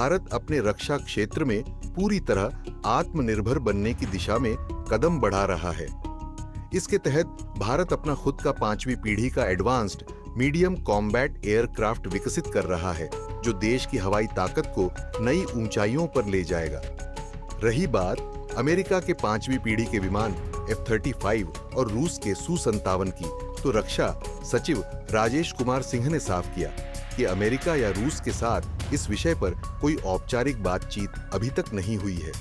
भारत अपने रक्षा क्षेत्र में पूरी तरह आत्मनिर्भर बनने की दिशा में कदम बढ़ा रहा है। इसके तहत भारत अपना खुद का 5वीं पीढ़ी का एडवांस्ड मीडियम कॉम्बैट एयरक्राफ्ट विकसित कर रहा है, जो देश की हवाई ताकत को नई ऊंचाइयों पर ले जाएगा। रही बात अमेरिका के 5वीं पीढ़ी के विमान F-35 और रूस के Su-57 की, तो रक्षा सचिव राजेश कुमार सिंह ने साफ किया कि अमेरिका या रूस के साथ इस विषय पर कोई औपचारिक बातचीत अभी तक नहीं हुई है।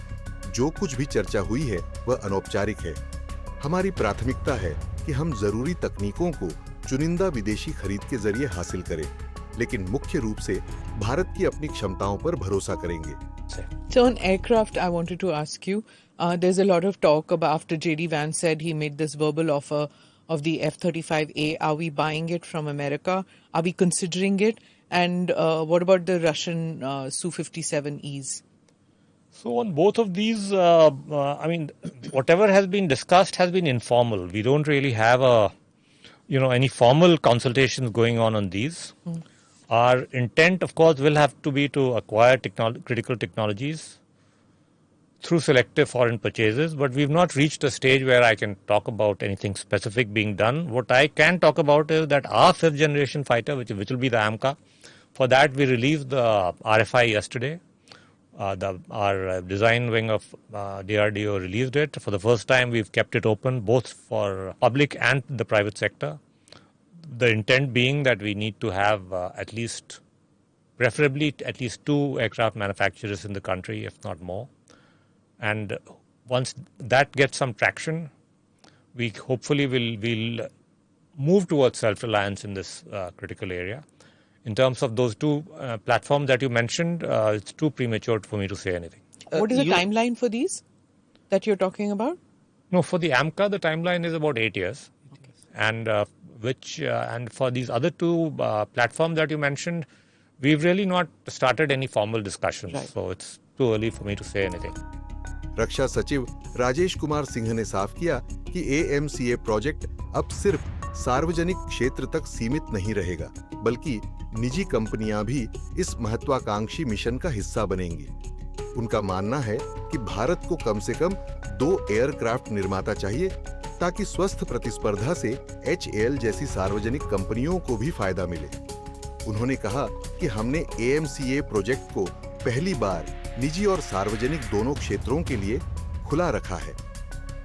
जो कुछ भी चर्चा हुई है वह अनौपचारिक है। हमारी प्राथमिकता है कि हम जरूरी तकनीकों को चुनिंदा विदेशी खरीद के जरिए हासिल करें, लेकिन मुख्य रूप से भारत की अपनी क्षमताओं पर भरोसा करेंगे। So on aircraft, I wanted to ask you, there's a lot of talk about after J.D. Vance said he made this verbal offer of the F-35A. Are we buying it from America? Are we considering it? And what about the Russian Su-57Es? So on both of these, I mean, whatever has been discussed has been informal. We don't really have any formal consultations going on these. Our intent, of course, will have to be to acquire critical technologies through selective foreign purchases, but we've not reached a stage where I can talk about anything specific being done. What I can talk about is that our 5th generation fighter, which will be the AMCA, for that we released the RFI yesterday. Our design wing of DRDO released it. For the first time, we've kept it open both for public and the private sector. The intent being that we need to have preferably at least 2 aircraft manufacturers in the country, if not more. And once that gets some traction, we hopefully will move towards self-reliance in this critical area. In terms of those 2 platforms that you mentioned, it's too premature for me to say anything. What is the timeline for these that you're talking about? No, for the AMCA, the timeline is about 8 years. Okay. And and for these other 2 platforms that you mentioned, we've really not started any formal discussions. Right. So it's too early for me to say anything. रक्षा सचिव राजेश कुमार सिंह ने साफ किया कि AMCA project अब सिर्फ सार्वजनिक क्षेत्र तक सीमित नहीं रहेगा, बल्कि निजी कंपनियां भी इस महत्वाकांक्षी मिशन का हिस्सा बनेंगी। उनका मानना है कि भारत को कम से कम 2 एयरक्राफ्ट निर्माता चाहिए, ताकि स्वस्थ प्रतिस्पर्धा से HAL जैसी सार्वजनिक कंपनियों को भी फायदा मिले। उन्होंने कहा कि हमने AMCA प्रोजेक्ट को पहली बार निजी और सार्वजनिक दोनों क्षेत्रों के लिए खुला रखा है।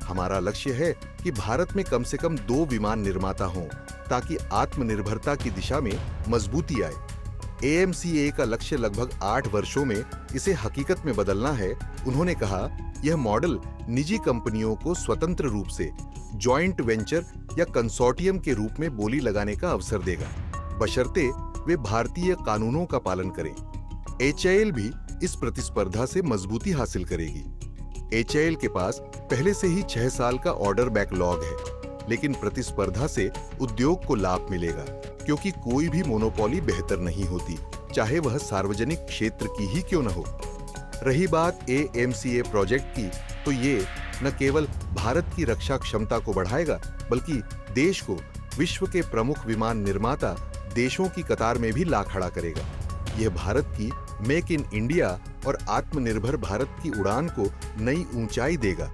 हमारा लक्ष्य है कि भारत में कम से कम 2 विमान निर्माता हों, ताकि आत्मनिर्भरता की दिशा में मजबूती आए। AMCA का लक्ष्य लगभग 8 वर्षों में इसे हकीकत में बदलना है। उन्होंने कहा, यह मॉडल निजी कंपनियों को स्वतंत्र रूप से जॉइंट वेंचर या कंसोर्टियम के रूप में बोली लगाने का अवसर देगा, बशर्ते वे भारतीय कानूनों का पालन करें। HAL भी इस प्रतिस्पर्धा से मजबूती हासिल करेगी। HAL के पास पहले से ही 6 साल का ऑर्डर बैकलॉग है, लेकिन प्रतिस्पर्धा से उद्योग को लाभ मिलेगा, क्योंकि कोई भी मोनोपोली बेहतर नहीं होती, चाहे वह सार्वजनिक क्षेत्र की ही क्यों न हो। रही बात AMCA प्रोजेक्ट की, तो ये न केवल भारत की रक्षा क्षमता को बढ़ाएगा, बल्कि देश को विश्व के प्रमुख विमान निर्माता देशों की कतार में भी ला खड़ा करेगा। यह भारत की मेक इन इंडिया और आत्मनिर्भर भारत की उड़ान को नई ऊंचाई देगा।